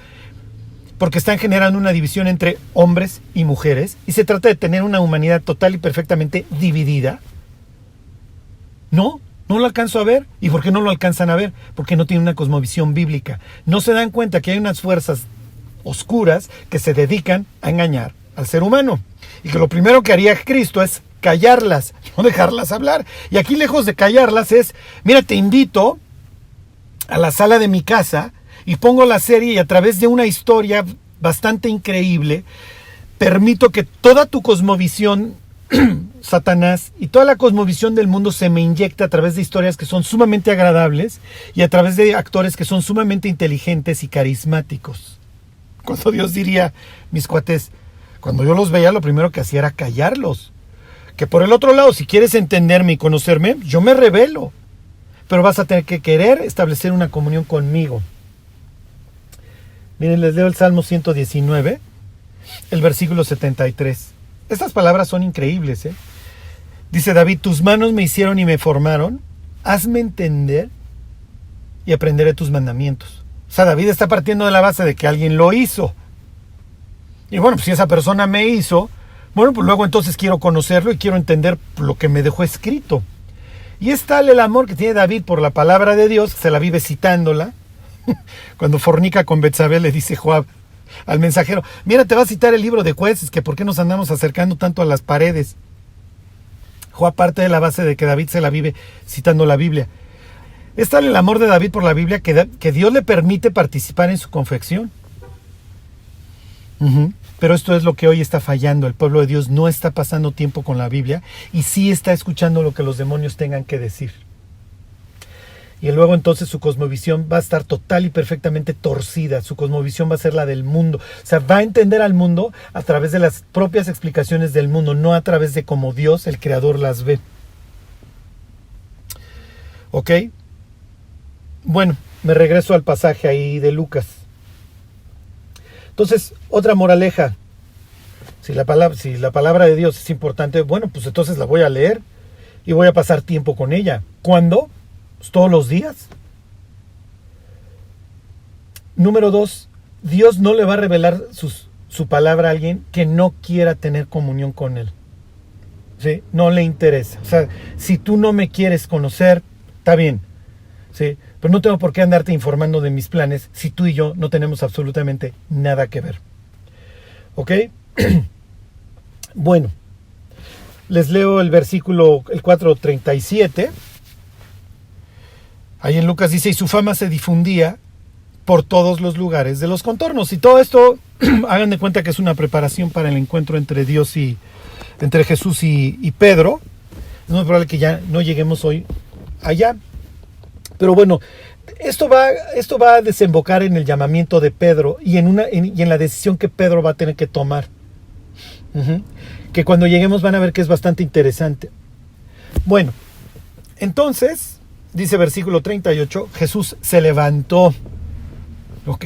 porque están generando una división entre hombres y mujeres, y se trata de tener una humanidad total y perfectamente dividida? No lo alcanzo a ver. ¿Y por qué no lo alcanzan a ver? Porque no tienen una cosmovisión bíblica. No se dan cuenta que hay unas fuerzas oscuras que se dedican a engañar al ser humano, y que lo primero que haría Cristo es callarlas, no dejarlas hablar. Y aquí, lejos de callarlas, es, mira, te invito a la sala de mi casa y pongo la serie, y a través de una historia bastante increíble permito que toda tu cosmovisión, Satanás, y toda la cosmovisión del mundo se me inyecta a través de historias que son sumamente agradables y a través de actores que son sumamente inteligentes y carismáticos. Cuando Dios diría, mis cuates, cuando yo los veía, lo primero que hacía era callarlos. Que por el otro lado, si quieres entenderme y conocerme, yo me revelo, pero vas a tener que querer establecer una comunión conmigo. Miren, les leo el Salmo 119, el versículo 73. Estas palabras son increíbles, ¿eh? Dice David, tus manos me hicieron y me formaron, hazme entender y aprenderé tus mandamientos. O sea, David está partiendo de la base de que alguien lo hizo. Y bueno, pues si esa persona me hizo, bueno, pues luego entonces quiero conocerlo y quiero entender lo que me dejó escrito. Y es tal el amor que tiene David por la palabra de Dios, se la vive citándola. Cuando fornica con Betsabé, le dice Joab al mensajero, mira, te va a citar el libro de Jueces, que por qué nos andamos acercando tanto a las paredes. Joab parte de la base de que David se la vive citando la Biblia. Es tal el amor de David por la Biblia que Dios le permite participar en su confección. Pero esto es lo que hoy está fallando. El pueblo de Dios no está pasando tiempo con la Biblia y sí está escuchando lo que los demonios tengan que decir. Y luego entonces su cosmovisión va a estar total y perfectamente torcida. Su cosmovisión va a ser la del mundo. O sea, va a entender al mundo a través de las propias explicaciones del mundo, no a través de cómo Dios, el Creador, las ve. ¿Ok? Bueno, me regreso al pasaje ahí de Lucas. Entonces, otra moraleja. Si la palabra de Dios es importante, bueno, pues entonces la voy a leer y voy a pasar tiempo con ella. ¿Cuándo? Pues todos los días. Número 2, Dios no le va a revelar su palabra a alguien que no quiera tener comunión con Él. ¿Sí? No le interesa. O sea, si tú no me quieres conocer, está bien. ¿Sí? Pero no tengo por qué andarte informando de mis planes si tú y yo no tenemos absolutamente nada que ver. ¿Ok? Bueno, les leo el versículo, el 4:37. Ahí en Lucas dice, y su fama se difundía por todos los lugares de los contornos. Y todo esto, hagan de cuenta que es una preparación para el encuentro entre entre Jesús y Pedro. Es muy probable que ya no lleguemos hoy allá. Pero bueno, esto va a desembocar en el llamamiento de Pedro y en la decisión que Pedro va a tener que tomar. Que cuando lleguemos van a ver que es bastante interesante. Bueno, entonces, dice versículo 38, Jesús se levantó. ¿Ok?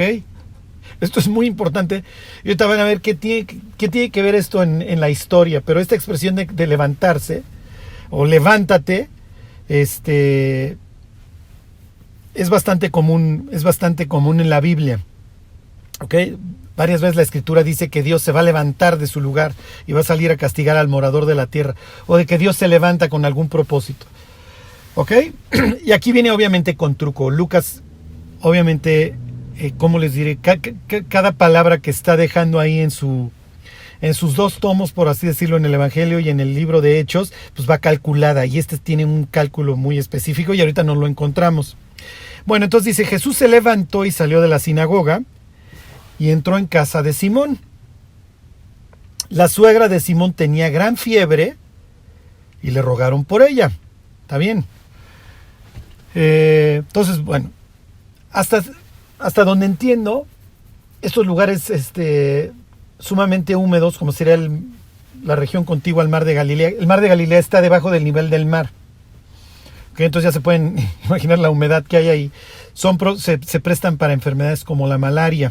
Esto es muy importante. Y ahorita van a ver qué tiene que ver esto en la historia. Pero esta expresión de levantarse, o levántate, es bastante común en la Biblia. ¿Ok? Varias veces la Escritura dice que Dios se va a levantar de su lugar y va a salir a castigar al morador de la tierra, o de que Dios se levanta con algún propósito. ¿Ok? Y aquí viene obviamente con truco. Lucas, obviamente, ¿cómo les diré? Cada palabra que está dejando ahí en sus dos tomos, por así decirlo, en el Evangelio y en el libro de Hechos, pues va calculada, y tiene un cálculo muy específico y ahorita no lo encontramos. Bueno, entonces dice, Jesús se levantó y salió de la sinagoga y entró en casa de Simón. La suegra de Simón tenía gran fiebre y le rogaron por ella. ¿Está bien? Entonces, bueno, hasta donde entiendo, estos lugares sumamente húmedos, como sería la región contigua al mar de Galilea. El mar de Galilea está debajo del nivel del mar. ¿Okay? Entonces ya se pueden imaginar la humedad que hay ahí. Se prestan para enfermedades como la malaria.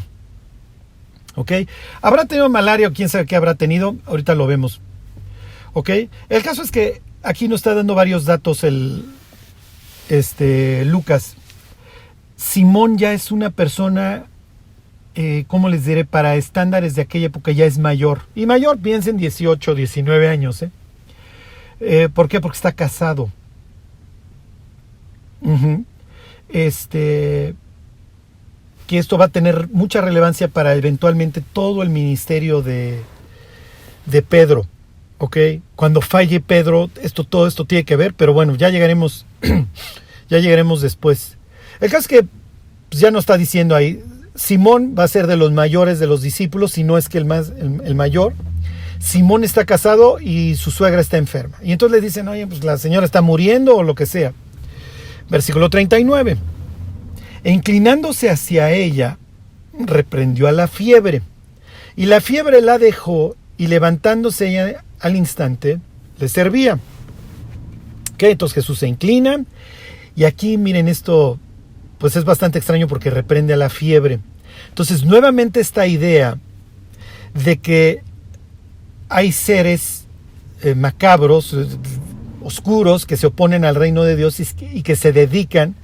¿Ok? ¿Habrá tenido malaria o quién sabe qué habrá tenido? Ahorita lo vemos. ¿Ok? El caso es que aquí nos está dando varios datos Lucas. Simón ya es una persona, ¿cómo les diré? Para estándares de aquella época ya es mayor. Y mayor, piensen 18, 19 años. ¿Por qué? Porque está casado. Que esto va a tener mucha relevancia para eventualmente todo el ministerio de Pedro. ¿Ok? Cuando falle Pedro, todo esto tiene que ver, pero bueno, ya llegaremos después. El caso es que pues, ya nos está diciendo ahí, Simón va a ser de los mayores de los discípulos, si no es que el mayor. Simón está casado y su suegra está enferma. Y entonces le dicen, oye, pues la señora está muriendo o lo que sea. Versículo 39. E inclinándose hacia ella, reprendió a la fiebre. Y la fiebre la dejó, y levantándose ella al instante, le servía. ¿Ok? Entonces Jesús se inclina, y aquí miren esto, pues es bastante extraño porque reprende a la fiebre. Entonces nuevamente esta idea de que hay seres macabros, oscuros, que se oponen al reino de Dios y que se dedican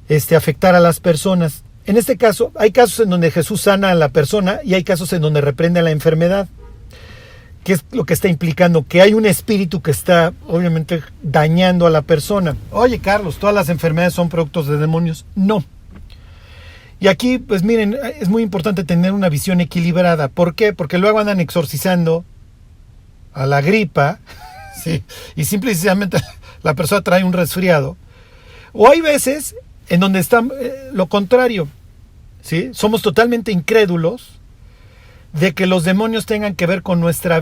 a afectar a las personas. En este caso, hay casos en donde Jesús sana a la persona y hay casos en donde reprende la enfermedad. ¿Qué es lo que está implicando? Que hay un espíritu que está, obviamente, dañando a la persona. Oye, Carlos, ¿todas las enfermedades son productos de demonios? No. Y aquí, pues miren, es muy importante tener una visión equilibrada. ¿Por qué? Porque luego andan exorcizando a la gripa, ¿sí? Y simple y sencillamente la persona trae un resfriado. O hay veces en donde está lo contrario, ¿sí? Somos totalmente incrédulos de que los demonios tengan que ver con nuestra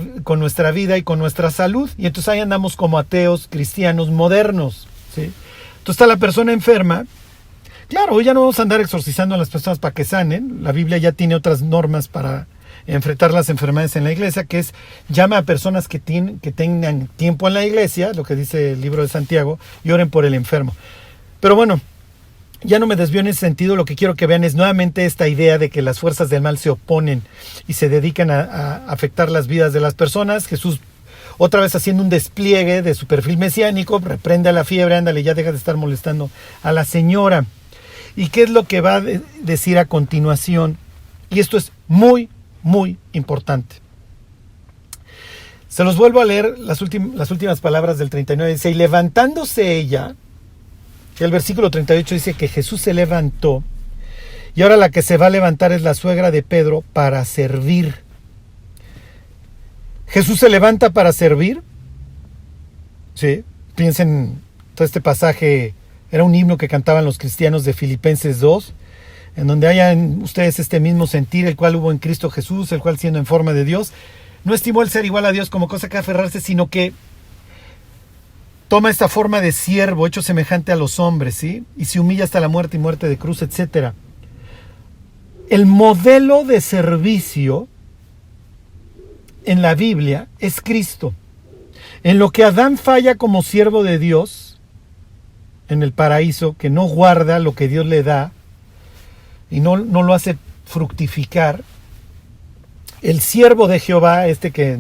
vida y con nuestra salud, y entonces ahí andamos como ateos cristianos modernos, ¿sí? Entonces está la persona enferma. Claro, hoy ya no vamos a andar exorcizando a las personas para que sanen. La Biblia ya tiene otras normas para enfrentar las enfermedades en la iglesia, que es llama a personas que tengan tiempo en la iglesia, lo que dice el libro de Santiago, y oren por el enfermo. Pero bueno, ya no me desvío en ese sentido. Lo que quiero que vean es nuevamente esta idea de que las fuerzas del mal se oponen y se dedican a afectar las vidas de las personas. Jesús, otra vez haciendo un despliegue de su perfil mesiánico, reprende a la fiebre, ándale, ya deja de estar molestando a la señora. ¿Y qué es lo que va a decir a continuación? Y esto es muy, muy importante. Se los vuelvo a leer las últimas palabras del 39. Dice, y levantándose ella, el versículo 38 dice que Jesús se levantó, y ahora la que se va a levantar es la suegra de Pedro para servir. Jesús se levanta para servir. Sí, piensen, todo este pasaje era un himno que cantaban los cristianos de Filipenses 2, en donde hayan ustedes este mismo sentir, el cual hubo en Cristo Jesús, el cual siendo en forma de Dios, no estimó el ser igual a Dios como cosa que aferrarse, sino que toma esta forma de siervo, hecho semejante a los hombres, ¿sí? Y se humilla hasta la muerte y muerte de cruz, etc. El modelo de servicio en la Biblia es Cristo. En lo que Adán falla como siervo de Dios, en el paraíso, que no guarda lo que Dios le da y no lo hace fructificar, el siervo de Jehová, que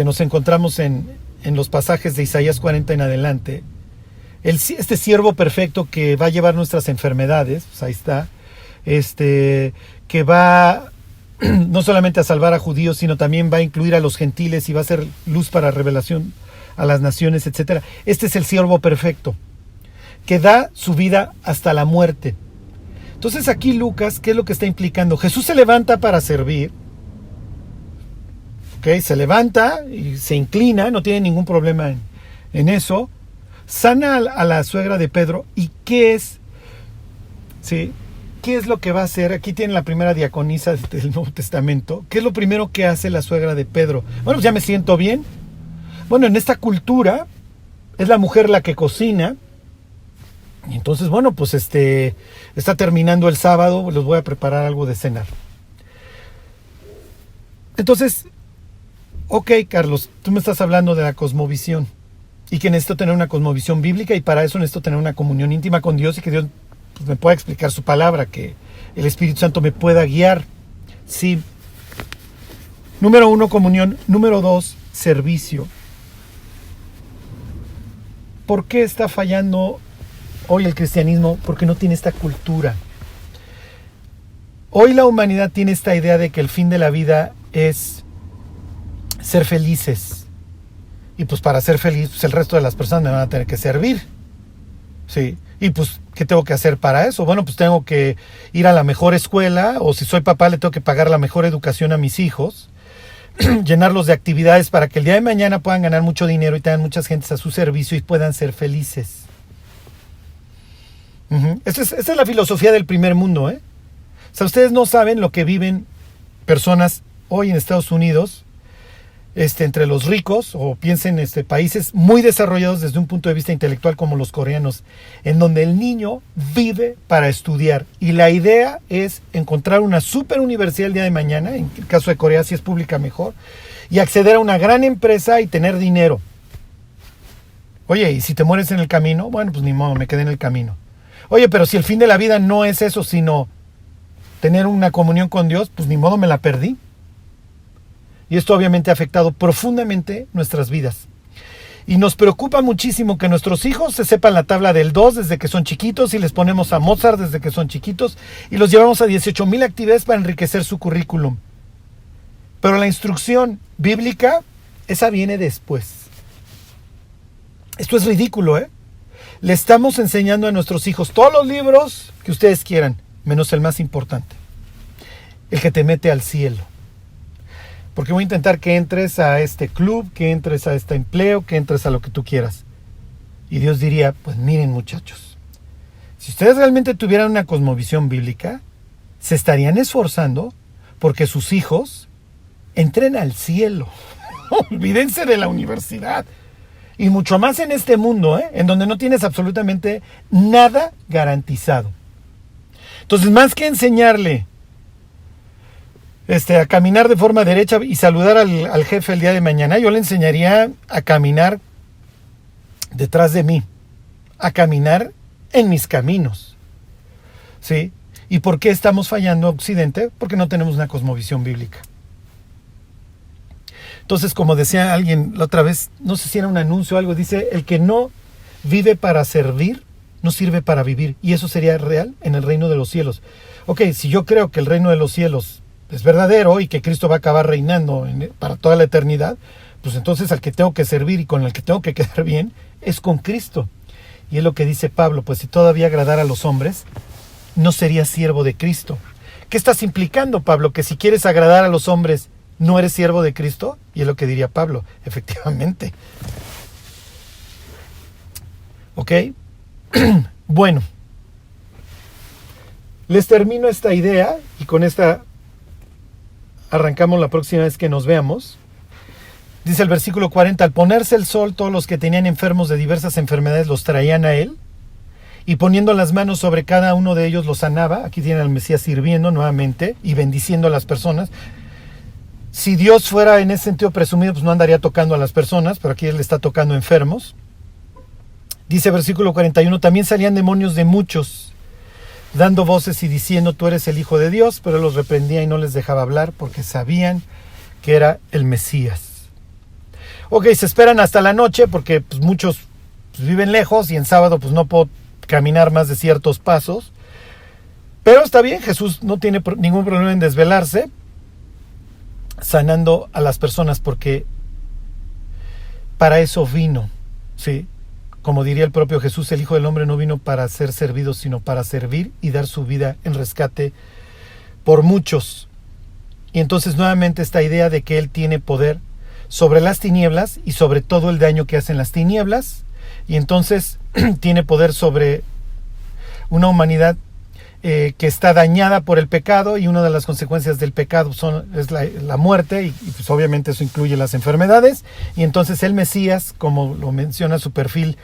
nos encontramos en los pasajes de Isaías 40 en adelante, este siervo perfecto que va a llevar nuestras enfermedades, pues ahí está, que va no solamente a salvar a judíos, sino también va a incluir a los gentiles y va a ser luz para revelación a las naciones, etc. Este es el siervo perfecto, que da su vida hasta la muerte. Entonces aquí Lucas, ¿qué es lo que está implicando? Jesús se levanta para servir, ¿okay? Se levanta y se inclina, no tiene ningún problema en eso, sana a la suegra de Pedro. ¿Y qué es? ¿Sí? ¿Qué es lo que va a hacer? Aquí tiene la primera diaconisa del Nuevo Testamento. ¿Qué es lo primero que hace la suegra de Pedro? Bueno, pues ya me siento bien. Bueno, en esta cultura es la mujer la que cocina. Y entonces, bueno, pues está terminando el sábado, les voy a preparar algo de cenar. Entonces, ok, Carlos, tú me estás hablando de la cosmovisión y que necesito tener una cosmovisión bíblica y para eso necesito tener una comunión íntima con Dios y que Dios me pueda explicar su palabra, que el Espíritu Santo me pueda guiar. Sí. Número 1, comunión. Número 2, servicio. ¿Por qué está fallando hoy el cristianismo? Porque no tiene esta cultura. Hoy la humanidad tiene esta idea de que el fin de la vida es ser felices. Y pues para ser feliz, pues el resto de las personas me van a tener que servir. Sí. Y pues, ¿qué tengo que hacer para eso? Bueno, pues tengo que ir a la mejor escuela, o si soy papá le tengo que pagar la mejor educación a mis hijos, llenarlos de actividades para que el día de mañana puedan ganar mucho dinero y tengan muchas gentes a su servicio y puedan ser felices. Esta es la filosofía del primer mundo, ¿eh? O sea, ustedes no saben lo que viven personas hoy en Estados Unidos, entre los ricos, o piensen países muy desarrollados desde un punto de vista intelectual como los coreanos, en donde el niño vive para estudiar y la idea es encontrar una super universidad el día de mañana, en el caso de Corea si es pública mejor, y acceder a una gran empresa y tener dinero. Oye, y si te mueres en el camino, bueno, pues ni modo, me quedé en el camino. Oye, pero si el fin de la vida no es eso, sino tener una comunión con Dios, pues ni modo, me la perdí. Y esto obviamente ha afectado profundamente nuestras vidas. Y nos preocupa muchísimo que nuestros hijos se sepan la tabla del 2 desde que son chiquitos y les ponemos a Mozart desde que son chiquitos y los llevamos a 18,000 actividades para enriquecer su currículum. Pero la instrucción bíblica, esa viene después. Esto es ridículo, ¿eh? Le estamos enseñando a nuestros hijos todos los libros que ustedes quieran, menos el más importante, el que te mete al cielo. Porque voy a intentar que entres a este club, que entres a este empleo, que entres a lo que tú quieras. Y Dios diría, pues miren muchachos, si ustedes realmente tuvieran una cosmovisión bíblica, se estarían esforzando porque sus hijos entren al cielo. Olvídense de la universidad. Y mucho más en este mundo, en donde no tienes absolutamente nada garantizado. Entonces, más que enseñarle a caminar de forma derecha y saludar al jefe el día de mañana, yo le enseñaría a caminar detrás de mí, a caminar en mis caminos. ¿Sí? ¿Y por qué estamos fallando Occidente? Porque no tenemos una cosmovisión bíblica. Entonces, como decía alguien la otra vez, no sé si era un anuncio o algo, dice, el que no vive para servir, no sirve para vivir. Y eso sería real en el reino de los cielos. Ok, si yo creo que el reino de los cielos es verdadero y que Cristo va a acabar reinando para toda la eternidad, pues entonces al que tengo que servir y con el que tengo que quedar bien es con Cristo. Y es lo que dice Pablo, pues si todavía agradara a los hombres, no sería siervo de Cristo. ¿Qué estás implicando, Pablo? Que si quieres agradar a los hombres, ¿no eres siervo de Cristo? Y es lo que diría Pablo, efectivamente. ¿Ok? Bueno, les termino esta idea y con esta arrancamos la próxima vez que nos veamos. Dice el versículo 40, al ponerse el sol, todos los que tenían enfermos de diversas enfermedades los traían a él, y poniendo las manos sobre cada uno de ellos los sanaba. Aquí tiene al Mesías sirviendo nuevamente y bendiciendo a las personas. Si Dios fuera en ese sentido presumido, pues no andaría tocando a las personas, pero aquí Él está tocando enfermos. Dice versículo 41, también salían demonios de muchos, dando voces y diciendo, tú eres el Hijo de Dios, pero Él los reprendía y no les dejaba hablar porque sabían que era el Mesías. Ok, se esperan hasta la noche porque pues, muchos pues, viven lejos y en sábado pues no puedo caminar más de ciertos pasos. Pero está bien, Jesús no tiene ningún problema en desvelarse, sanando a las personas porque para eso vino, ¿sí? Como diría el propio Jesús, el Hijo del Hombre no vino para ser servido, sino para servir y dar su vida en rescate por muchos. Y entonces nuevamente esta idea de que Él tiene poder sobre las tinieblas y sobre todo el daño que hacen las tinieblas, y entonces tiene poder sobre una humanidad que está dañada por el pecado, y una de las consecuencias del pecado es la muerte, y pues obviamente eso incluye las enfermedades. Y entonces el Mesías, como lo menciona su perfil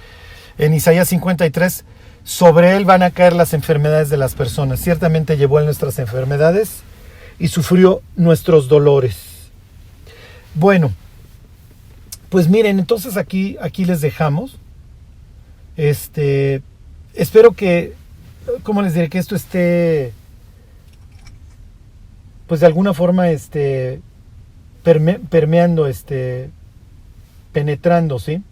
en Isaías 53, sobre él van a caer las enfermedades de las personas. Ciertamente llevó él nuestras enfermedades y sufrió nuestros dolores. Bueno, pues miren, entonces aquí les dejamos. Espero que, ¿cómo les diré? Que esto esté, pues de alguna forma, permeando, penetrando, ¿sí?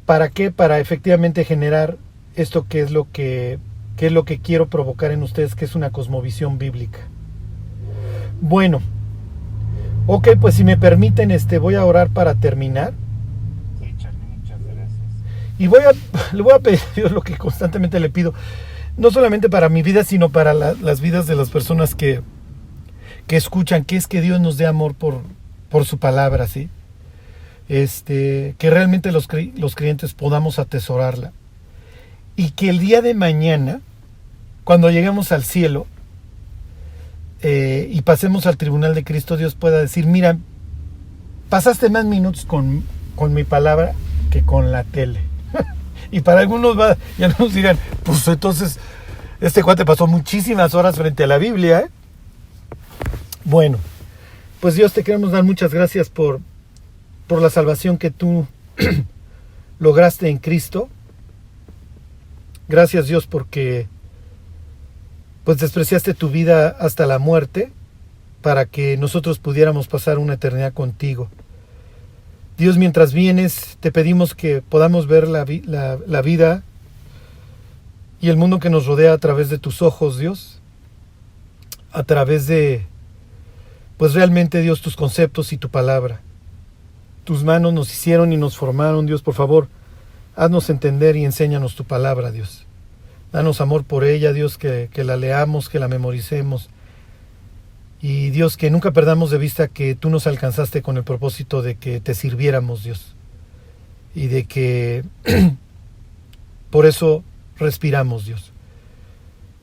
¿Para qué? Para efectivamente generar esto que es lo que quiero provocar en ustedes, que es una cosmovisión bíblica. Bueno, ok, pues si me permiten, voy a orar para terminar. Sí, Charlie, muchas gracias. Y le voy a pedir a Dios lo que constantemente le pido, no solamente para mi vida, sino para las vidas de las personas que escuchan, que es que Dios nos dé amor por su palabra, ¿sí? Que realmente los creyentes podamos atesorarla. Y que el día de mañana, cuando lleguemos al cielo, y pasemos al tribunal de Cristo, Dios pueda decir, mira, pasaste más minutos con mi palabra que con la tele. Y para algunos ya nos dirán, pues entonces este cuate pasó muchísimas horas frente a la Biblia, ¿eh? Bueno, pues Dios, te queremos dar muchas gracias por la salvación que tú lograste en Cristo. Gracias, Dios, porque pues despreciaste tu vida hasta la muerte para que nosotros pudiéramos pasar una eternidad contigo. Dios, mientras vienes, te pedimos que podamos ver la vida y el mundo que nos rodea a través de tus ojos, Dios, a través de, pues realmente, Dios, tus conceptos y tu palabra. Tus manos nos hicieron y nos formaron, Dios, por favor, haznos entender y enséñanos tu palabra, Dios. Danos amor por ella, Dios, que la leamos, que la memoricemos. Y Dios, que nunca perdamos de vista que tú nos alcanzaste con el propósito de que te sirviéramos, Dios. Y de que por eso respiramos, Dios.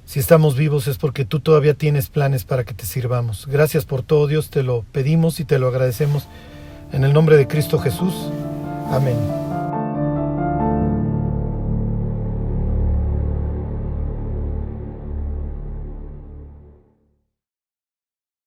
Si estamos vivos es porque tú todavía tienes planes para que te sirvamos. Gracias por todo, Dios, te lo pedimos y te lo agradecemos. En el nombre de Cristo Jesús. Amén.